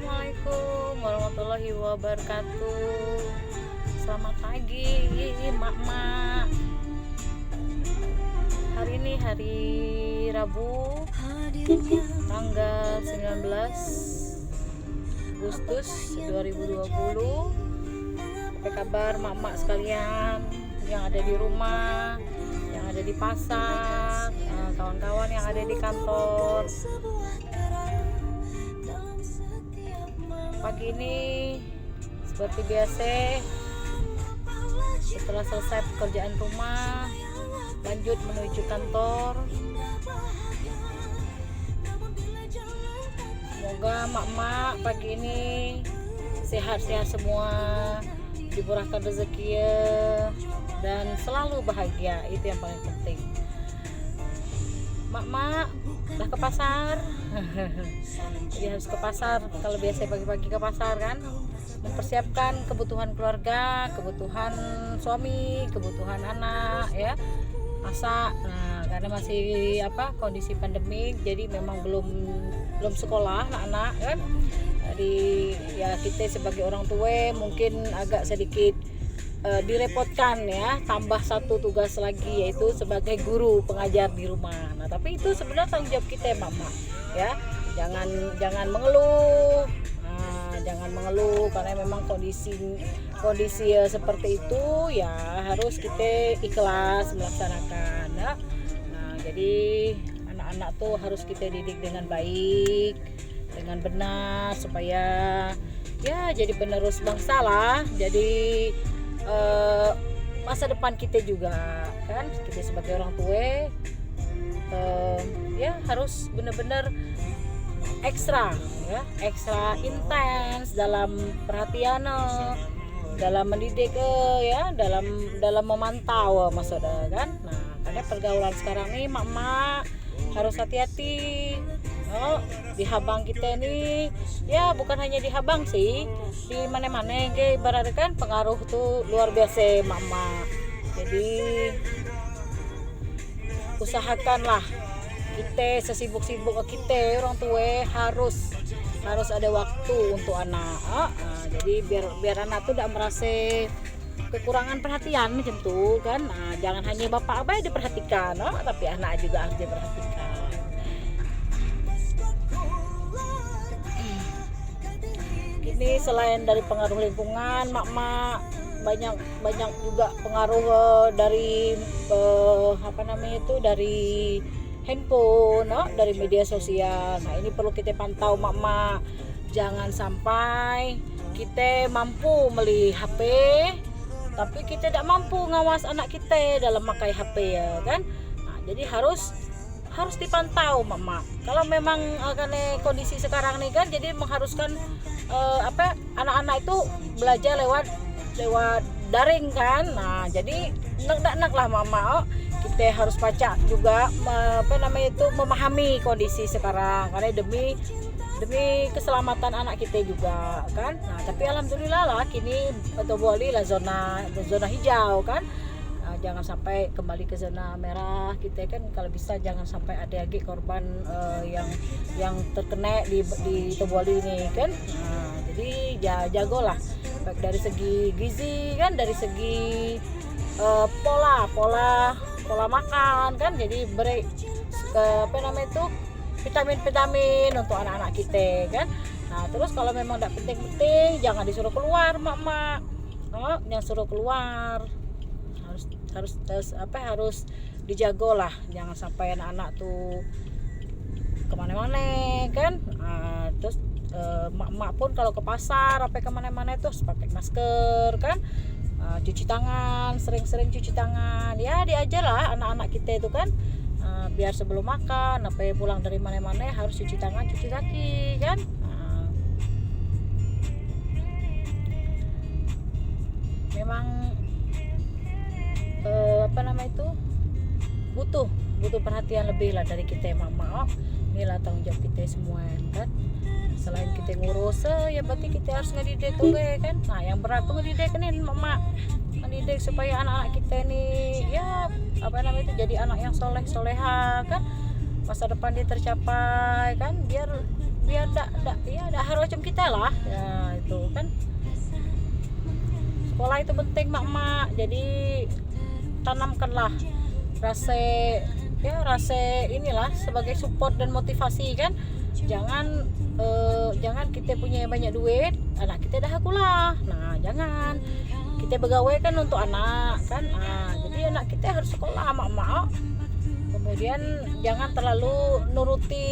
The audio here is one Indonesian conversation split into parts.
Assalamualaikum warahmatullahi wabarakatuh. Selamat pagi, mak-mak. Hari ini hari Rabu, tanggal 19 Agustus 2020. Apa kabar mak-mak sekalian yang ada di rumah, yang ada di pasar, kawan-kawan yang ada di kantor. Pagi ini seperti biasa, setelah selesai pekerjaan rumah, lanjut menuju kantor. Semoga mak-mak pagi ini sehat-sehat semua, dimurahkan rezeki dan selalu bahagia. Itu yang paling penting. Mak-mak udah ke pasar. Jadi harus ke pasar. Kalau biasa pagi-pagi ke pasar kan, mempersiapkan kebutuhan keluarga, kebutuhan suami, kebutuhan anak ya, masak. Nah, karena masih kondisi pandemik, jadi memang belum sekolah anak-anak kan. Jadi ya kita sebagai orang tua mungkin agak sedikit direpotkan ya, tambah satu tugas lagi, yaitu sebagai guru pengajar di rumah. Nah, tapi itu sebenarnya tanggung jawab kita ya mama ya, jangan mengeluh. Jangan mengeluh karena memang kondisi seperti itu ya, harus kita ikhlas melaksanakan ya. Nah, jadi anak-anak tuh harus kita didik dengan baik, dengan benar, supaya ya jadi penerus bangsa lah. Jadi masa depan kita juga kan, kita sebagai orang tua ya harus benar-benar ekstra intens dalam perhatian, dalam mendidik ya, dalam memantau maksudnya kan. Nah, karena pergaulan sekarang nih mak-mak harus hati-hati. Di Habang kita nih ya, bukan hanya di Habang sih, di mana-mana kayak ibaratnya kan pengaruh tuh luar biasa mama. Jadi usahakanlah kita sesibuk-sibuk kita orang tua harus ada waktu untuk anak. Jadi biar anak tuh tidak merasa kekurangan perhatian macam tuh kan. Nah, jangan hanya bapak abah diperhatikan, tapi anak juga harus diperhatikan. Ini selain dari pengaruh lingkungan, mak-mak banyak juga pengaruh dari dari handphone, dari media sosial. Nah, ini perlu kita pantau mak-mak. Jangan sampai kita mampu beli HP tapi kita tidak mampu ngawas anak kita dalam memakai HP ya kan. Nah, jadi harus dipantau mak-mak. Kalau memang karena kondisi sekarang nih kan, jadi mengharuskan anak-anak itu belajar lewat daring kan. Nah, jadi nak lah mama, kita harus baca juga memahami kondisi sekarang karena demi keselamatan anak kita juga kan. Nah, tapi alhamdulillah lah kini boleh lah zona hijau kan. Nah, jangan sampai kembali ke zona merah kita kan. Kalau bisa jangan sampai ada lagi korban yang terkena di Toboli ini kan. Nah, jadi jagolah baik dari segi gizi kan, dari segi pola makan kan. Jadi beri vitamin untuk anak-anak kita kan. Nah, terus kalau memang tidak penting-penting jangan disuruh keluar mak-mak. Jangan suruh keluar. Harus dijago lah, jangan sampai anak-anak tuh kemana-mana kan. Terus mak-mak pun kalau ke pasar kemana-mana tuh pakai masker kan, cuci tangan, sering-sering cuci tangan ya. Diajar lah anak-anak kita itu kan, biar sebelum makan pulang dari mana-mana harus cuci tangan, cuci kaki kan. Memang butuh perhatian lebih lah dari kita mama. Inilah tanggung jawab kita semua kan. Selain kita ngurus ya berarti kita harus ngedidik tuh kan. Nah, yang berat tuh ngedidik nih mama, mendidik supaya anak-anak kita nih ya jadi anak yang soleha kan, masa depan dia tercapai kan, biar ndak harus macam kita lah ya, itu kan sekolah itu penting mak-mak. Jadi tanamkanlah rasa inilah sebagai support dan motivasi kan. Jangan kita punya banyak duit, anak kita dah akulah. Nah, jangan kita begawe kan untuk anak kan. Jadi anak kita harus sekolah mak-mak. Kemudian jangan terlalu nuruti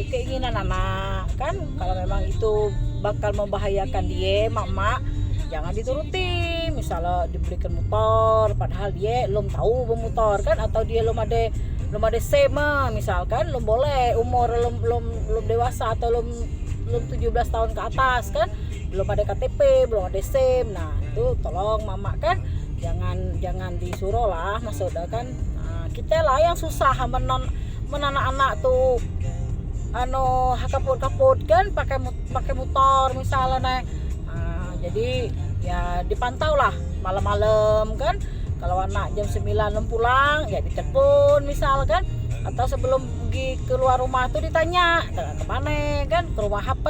keinginan anak kan. Kalau memang itu bakal membahayakan dia mak-mak, jangan dituruti. Misalnya diberikan motor padahal dia belum tahu bermotor kan, atau dia belum ada SIM misalkan, belum boleh, umur belum dewasa atau belum 17 tahun ke atas kan, belum ada KTP, belum ada SIM. Nah, itu tolong mama kan jangan disuruh lah maksudnya kan. Nah, kita lah yang susah anak tuh kaput kan pakai motor misalnya. Nah, jadi ya dipantau lah malam-malam kan. Kalau anak jam 9 pulang ya ditelepon misalkan, atau sebelum pergi keluar rumah tuh ditanya kemana kan, ke rumah HP.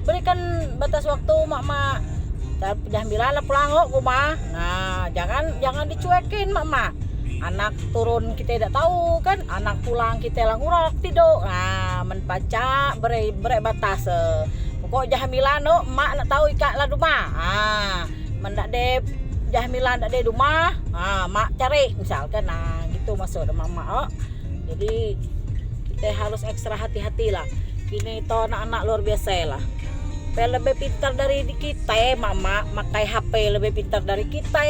Berikan batas waktu mak jam 9 lah pulang kok rumah. Nah, jangan dicuekin mak. Anak turun kita tidak tahu kan, anak pulang kita lang urok tidur. Nah, menbaca beri batas. Pokok jam 9 mak nak tahu ikat lah rumah. Mendak de jahmilan tak ada rumah, mak cari misalkan. Nah, gitu maksud mama. Jadi kita harus ekstra hati-hati lah. Kini itu anak-anak luar biasa lah. Lebih pintar dari kita, mama makai HP lebih pintar dari kita.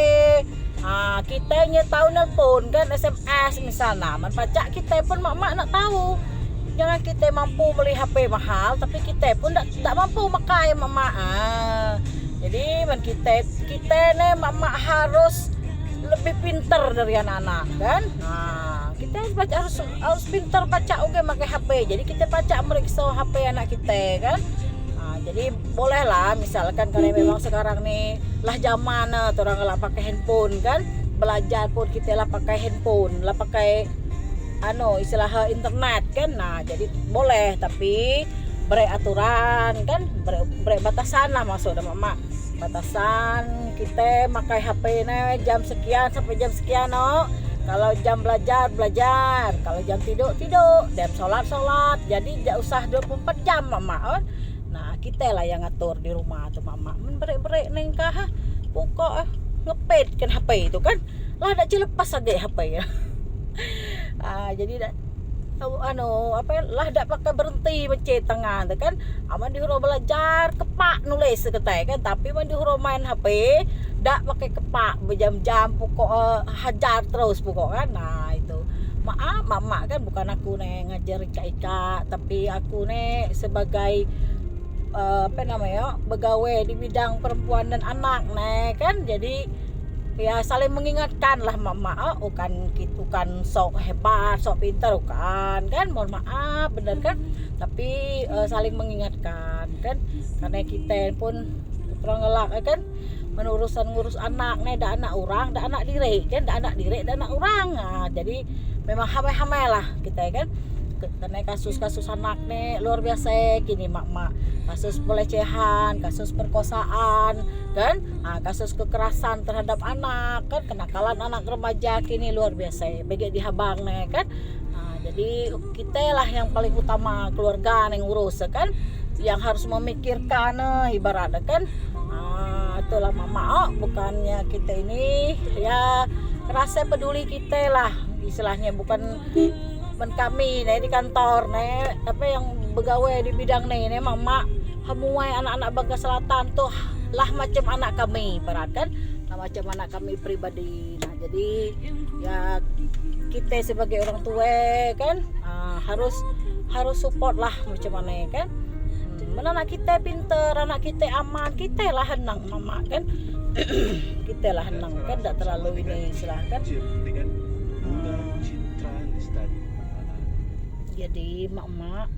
Kita tahu nelpon kan, SMS misalnya. Pacak kita pun mama nak tahu. Jangan kita mampu beli HP mahal, tapi kita pun tak mampu makai mama. Jadi kita nih mama harus lebih pintar dari anak-anak kan. Nah, kita harus pintar baca oke pakai HP. Jadi kita baca meriksa HP anak kita kan. Nah, jadi boleh lah misalkan kalau memang sekarang nih lah zaman orang lah pakai handphone kan. Belajar pun kita lah pakai handphone, lah pakai istilah internet kan. Nah, jadi boleh tapi beraturan kan, batasan lah maksudnya mama. Batasan kita pakai HP nih jam sekian sampai jam sekian. Kalau jam belajar, kalau jam tidur, jam sholat. Jadi tidak usah 24 jam mama. Nah, kita lah yang ngatur di rumah tuh mama. Break nengkah pokok ngepet kan HP itu kan. Lah ada lepas aja HP ya. Jadi lah dak pakai berhenti mencet tangan kan. Aman dihuro belajar kepak nulis ketai kan, tapi man dihuro main HP dak pakai kepak berjam-jam pokok hajar terus pokok kan. Nah, itu maaf mama kan bukan aku nih ngajar ika-ika, tapi aku nih sebagai begawe di bidang perempuan dan anak nih kan. Jadi ya saling mengingatkan lah mama. Bukan sok hebat, sok pintar bukan kan, mohon maaf bener kan, tapi saling mengingatkan kan, karena kita pun orang ngelak kan ngurus anak nih, dah anak orang, dah anak diri kan, dah anak orang. Nah, jadi memang hamai lah kita kan. Karena kasus-kasus anak nih luar biasa kini mak, kasus pelecehan, kasus perkosaan kan, kasus kekerasan terhadap anak kan, kenakalan anak remaja kini luar biasa bagi di habang nih kan. Jadi kita lah yang paling utama, keluarga yang ngurus kan, yang harus memikirkan ibaratnya kan. Itulah mama, bukannya kita ini ya rasa peduli kita lah istilahnya, bukan kami nih di kantor nih apa yang begawe di bidang nih mama hamuai anak-anak Bangka Selatan tuh lah macam anak kami kan, lah macam anak kami pribadi. Nah, jadi ya kita sebagai orang tua kan harus support lah macam mana kan. Anak kita pinter, anak kita aman, kita lah henang mama kan. Kita lah henang kan, tidak terlalu ini silahkan. Jadi mak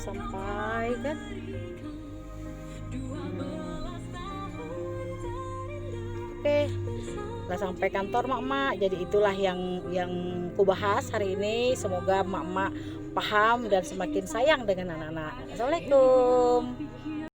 sampai kan. Oke, udah sampai kantor mak-mak. Jadi itulah yang ku bahas hari ini. Semoga mak-mak paham dan semakin sayang dengan anak-anak. Assalamualaikum.